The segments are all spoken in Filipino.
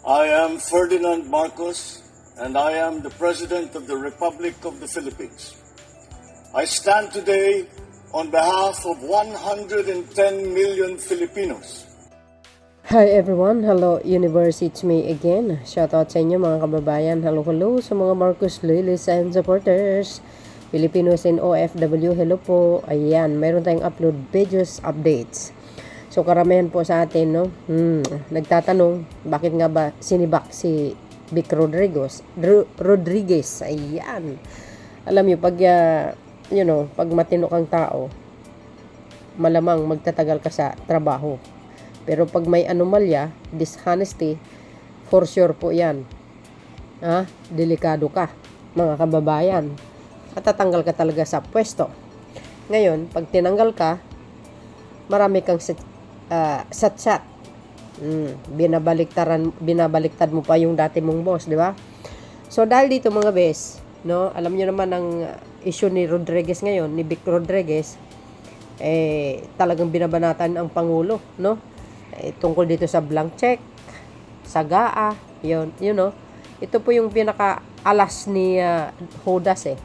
I am Ferdinand Marcos, and I am the President of the Republic of the Philippines. I stand today on behalf of 110 million Filipinos. Hi everyone, hello universe, it's me again. Shoutout sa inyo mga kababayan. Hello sa mga Marcos Loyalists and supporters, Filipinos and OFW, hello po. Ayan, mayroon tayong upload videos, updates. So karamihan po sa atin, no? Nagtatanong, bakit nga ba sinibak si Vic Rodriguez? Ayan. Alam niyo, pag pag matino kang tao, malamang magtatagal ka sa trabaho. Pero pag may anomalya, dishonesty, for sure po yan. Delikado ka, mga kababayan. At tatanggal ka talaga sa pwesto. Ngayon, pag tinanggal ka, marami kang sat-sat. Binabaliktad mo pa yung dati mong boss, di ba? So, dahil dito mga bes, no, alam niyo naman ang issue ni Rodriguez ngayon, ni Vic Rodriguez, talagang binabanatan ang Pangulo, no? Tungkol dito sa blank check, sa GAA, yun, ito po yung pinaka-alas ni Hodas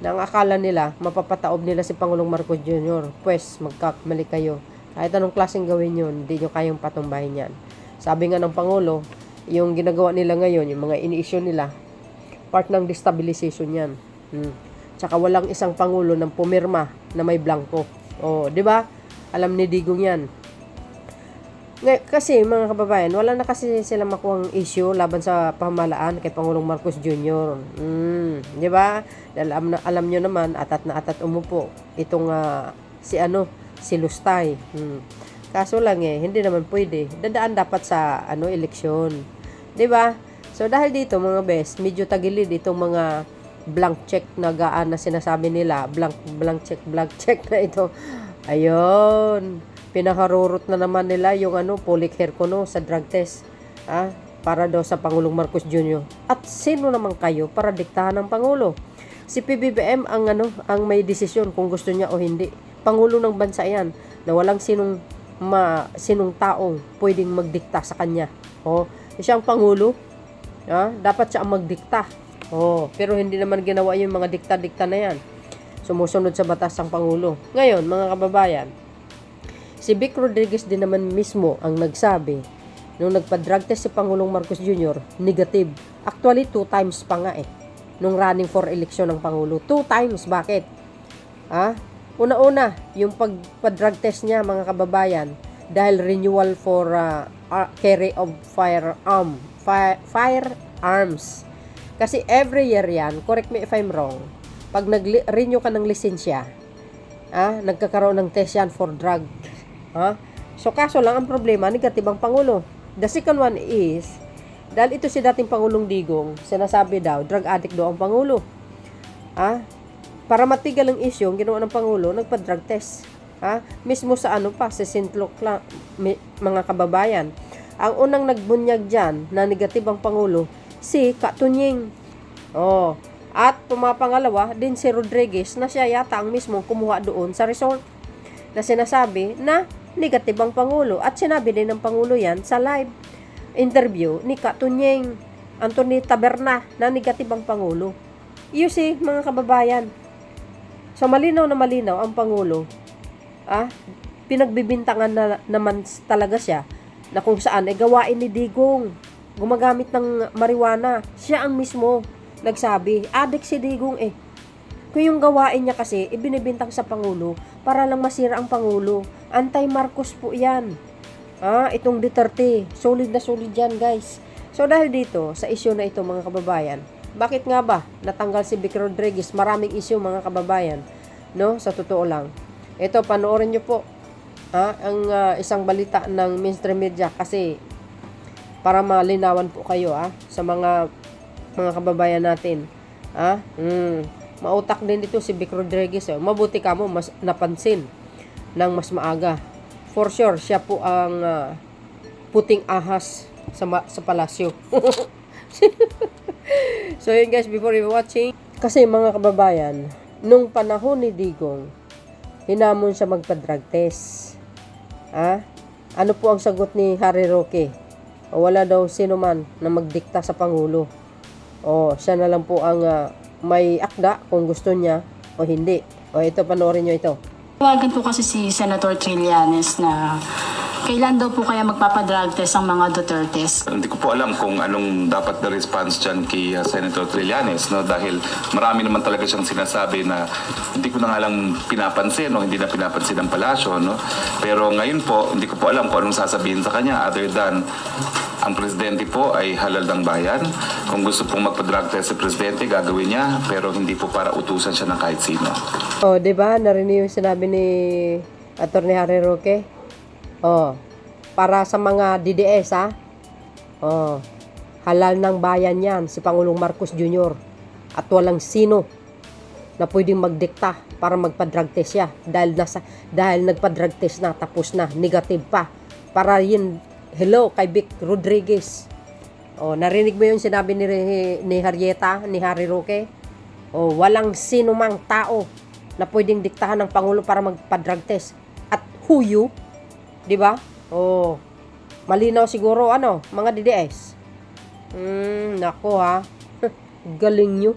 na ang akala nila, mapapataob nila si Pangulong Marcos Jr. Pues, magkakamali kayo. Kahit anong klaseng gawin yun, hindi nyo kayang patumbahin yan. Sabi nga ng Pangulo, yung ginagawa nila ngayon, yung mga ini-issue nila, part ng destabilization yan. Tsaka walang isang Pangulo ng pumirma na may blanco. O, di ba? Alam ni Digong yan. Kasi mga kababayan, wala na kasi sila makuhang issue laban sa pamahalaan kay Pangulong Marcos Jr. Di ba? Dahil alam nyo naman, atat na atat umupo itong si Lustay. Kaso lang hindi naman pwede. Dadaan dapat sa eleksyon. Di ba? So dahil dito mga best, medyo tagilid itong mga blank check na gaan na sinasabi nila, blank check na ito. Ayun. Pinakarurot na naman nila yung Polic Hercono sa drug test. Para daw sa Pangulong Marcos Jr. At sino naman kayo para diktahan ng Pangulo? Si PBBM ang may desisyon kung gusto niya o hindi. Pangulo ng bansa yan na walang sinong taong pwedeng magdikta sa kanya. Siya ang Pangulo. Dapat siya ang magdikta. Pero hindi naman ginawa yung mga dikta-dikta na yan. Sumusunod sa batas ang Pangulo. Ngayon, mga kababayan, si Vic Rodriguez din naman mismo ang nagsabi nung nagpa-drug test si Pangulong Marcos Jr., negative. Actually, 2 times pa nga nung running for election ng Pangulo. 2 times. Bakit? Una-una, yung pagpa-drug test niya, mga kababayan, dahil renewal for carry of firearms. Kasi every year yan, correct me if I'm wrong, pag nag-renew ka ng lisensya, nagkakaroon ng test yan for drug. So kaso lang ang problema, negative ang Pangulo. The second one is, dahil ito si dating Pangulong Digong, sinasabi daw, drug addict daw ang Pangulo. Para matigal ang issue, ang ginawa ng Pangulo, nagpa-drug test. Mismo sa sa St. Luke mga kababayan. Ang unang nagbunyag dyan, na negative ang Pangulo, si Katunying. At pumapangalawa, din si Rodriguez, na siya yata ang mismo kumuha doon sa resort. Na sinasabi na negative ang Pangulo. At sinabi din ng Pangulo yan sa live interview ni Katunying Anthony Taberna na negative ang Pangulo. You see, mga kababayan, so malinaw na malinaw ang Pangulo, pinagbibintangan na naman talaga siya na kung saan gawain ni Digong, gumagamit ng marijuana. Siya ang mismo nagsabi, addict si Digong Kung yung gawain niya kasi, ibinibintang sa Pangulo para lang masira ang Pangulo. Anti-Marcos po yan. Itong Duterte. Solid na solid yan, guys. So dahil dito, sa issue na ito mga kababayan, bakit nga ba natanggal si Vic Rodriguez? Maraming issue mga kababayan. No? Sa totoo lang. Ito, panoorin nyo po. Ang isang balita ng mainstream media kasi para malinawan po kayo sa mga kababayan natin. Mautak din dito si Vic Rodriguez. Mabuti ka mo mas napansin ng mas maaga. For sure, siya po ang puting ahas sa palasyo. So yun guys, before you watching, kasi mga kababayan, nung panahon ni Digong, hinamon siya magpa-drug test. Ano po ang sagot ni Harry Roque? O, wala daw sino man na magdikta sa Pangulo. O, siya na lang po ang may akda kung gusto niya o hindi. O, ito, panoorin nyo ito. Tawagan po kasi si Senator Trillanes na kailan daw po kaya magpapadrug test ang mga Dutertes. Hindi ko po alam kung anong dapat na response dyan kay Senator Trillanes, no? Dahil marami naman talaga siyang sinasabi na hindi ko na nga lang pinapansin o hindi na pinapansin ng palasyo, no? Pero ngayon po, hindi ko po alam kung anong sasabihin sa kanya other than ang presidente po ay halal ng bayan. Kung gusto pong magpa-drug test si presidente, gagawin niya, pero hindi po para utusan siya ng kahit sino. O, di ba? Narinig yung sinabi ni Atty. Harry Roque. O, para sa mga DDS, ha? O, halal ng bayan yan, si Pangulong Marcos Jr. At walang sino na pwedeng magdikta para magpa-drug test siya. Dahil nagpa-drug test na, tapos na, negative pa. Para yun, hello, kay Vic Rodriguez. O, narinig mo yung sinabi ni Harrieta, ni Harry Roque? O, walang sino mang tao na pwedeng diktahan ng Pangulo para magpa-drug test. At who you? Di ba? O, malinaw siguro, mga DDS. Nako ha. Galing nyo.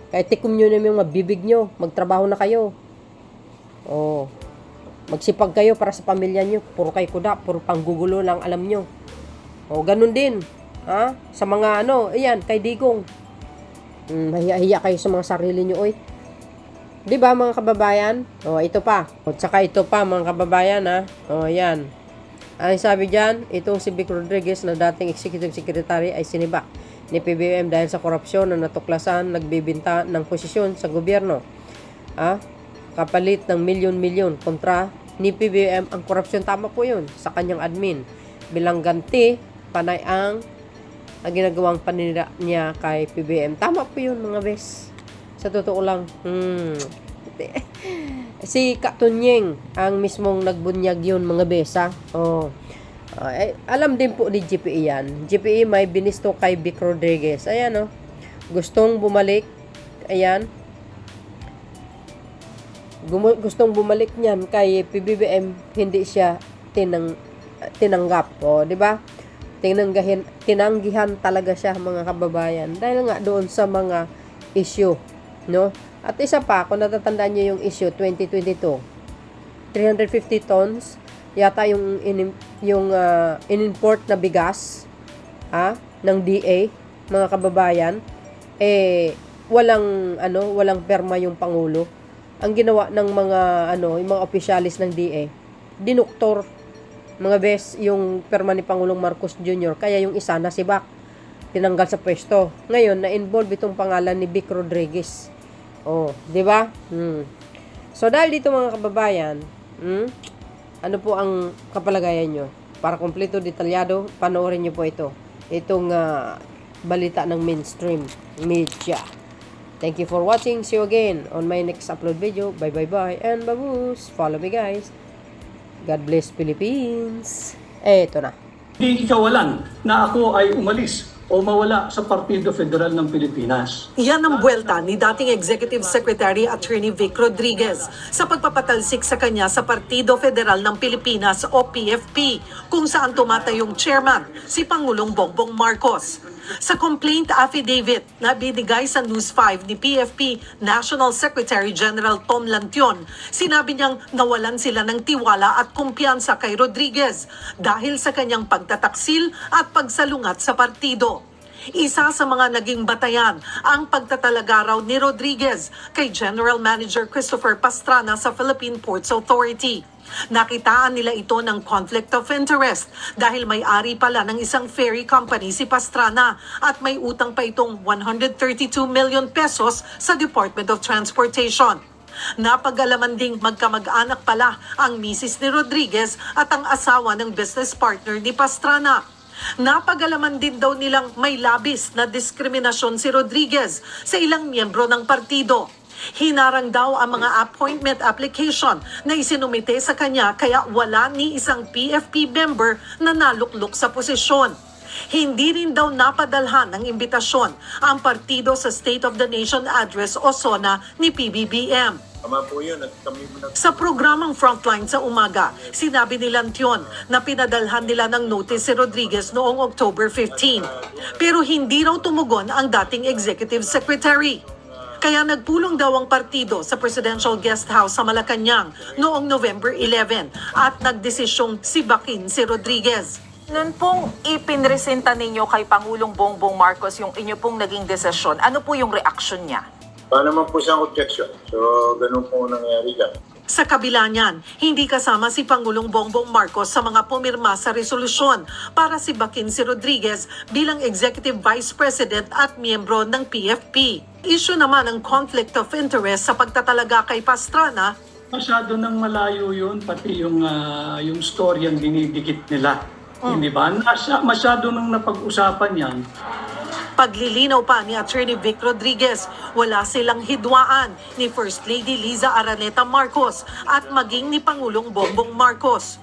Kahit tikom nyo naman yung mabibig nyo, magtrabaho na kayo. O, magsipag kayo para sa pamilya nyo. Puro kayo kuda, puro panggugulo lang alam nyo. O, ganun din. Ha? Sa mga ayan, kay Digong. Mahiya kayo sa mga sarili nyo, oy. Di ba mga kababayan? O, ito pa. O, tsaka ito pa mga kababayan, ha. O, yan. Ang sabi dyan, itong si Vic Rodriguez na dating executive secretary ay sinibak ni PBBM dahil sa korupsyon na natuklasan, nagbibinta ng posisyon sa gobyerno. Kapalit ng milyon-milyon kontra ni PBBM ang korupsyon. Tama po yun sa kanyang admin. Bilang ganti, panay ang ginagawang paninira niya kay PBBM. Tama po yun mga bes. Sa totoo lang, si Katunyeng ang mismong nagbunyag yun mga besa. Alam din po ni GPE yan. GPE may binisto kay Vic Rodriguez. Ayan gustong bumalik. Ayan. Gustong bumalik niyan kay PBBM, hindi siya tinanggap. Di ba? Tinanggihan talaga siya mga kababayan. Dahil nga doon sa mga issue. No? At isa pa, kung natatandaan niyo yung issue 2022, 350 tons yata yung in-import na bigas ng DA, mga kababayan, walang perma yung Pangulo. Ang ginawa ng yung mga opisyalis ng DA, dinuktor mga bes yung perma ni Pangulong Marcos Jr. Kaya yung isa nasibak, tinanggal sa pwesto. Ngayon, na-involve itong pangalan ni Vic Rodriguez. Di ba? So, dahil dito mga kababayan, ano po ang kapalagayan nyo? Para kompleto, detalyado, panoorin nyo po ito. Itong balita ng mainstream media. Thank you for watching. See you again on my next upload video. Bye. And babush. Follow me guys. God bless Philippines. Ito na. Hindi ikawalan na ako ay umalis o mawala sa Partido Federal ng Pilipinas. Yan ang buwelta ni dating Executive Secretary Attorney Vic Rodriguez sa pagpapatalsik sa kanya sa Partido Federal ng Pilipinas o PFP, kung saan tumatayong chairman si Pangulong Bongbong Marcos. Sa complaint affidavit na binigay sa News 5 ni PFP National Secretary General Tom Lantion, sinabi niyang nawalan sila ng tiwala at kumpiyansa kay Rodriguez dahil sa kanyang pagtataksil at pagsalungat sa partido. Isa sa mga naging batayan ang pagtatalaga raw ni Rodriguez kay General Manager Christopher Pastrana sa Philippine Ports Authority. Nakitaan nila ito ng conflict of interest dahil may-ari pala ng isang ferry company si Pastrana at may utang pa itong 132 million pesos sa Department of Transportation. Napag-alaman ding magkamag-anak pala ang misis ni Rodriguez at ang asawa ng business partner ni Pastrana. Napag-alaman din daw nilang may labis na diskriminasyon si Rodriguez sa ilang miyembro ng partido. Hinarang daw ang mga appointment application na isinumite sa kanya kaya wala ni isang PFP member na naluklok sa posisyon. Hindi rin daw napadalhan ng imbitasyon ang partido sa State of the Nation Address o SONA ni PBBM. Tama po yun at kami mo Sa programang Frontline sa umaga, sinabi ni Lantion na pinadalhan nila ng notice si Rodriguez noong October 15. Pero hindi raw tumugon ang dating executive secretary. Kaya nagpulong daw ang partido sa Presidential Guest House sa Malacanang noong November 11 at nagdesisyong sibakin si Rodriguez. Noon pong ipinresenta ninyo kay Pangulong Bongbong Marcos yung inyo pong naging desisyon, ano po yung reaction niya? Wala naman po siyang objection. So, ganun po nangyari dyan. Sa kabila niyan, hindi kasama si Pangulong Bongbong Marcos sa mga pumirma sa resolusyon para sibakin si Rodriguez bilang Executive Vice President at miyembro ng PFP. Issue naman ang conflict of interest sa pagtatalaga kay Pastrana. Masyado nang malayo yun, pati yung story ang dinidikit nila. Hindi ba? Masyado nang napag-usapan yan. Paglilinaw pa ni Attorney Vic Rodriguez, wala silang hidwaan ni First Lady Liza Araneta Marcos at maging ni Pangulong Bongbong Marcos.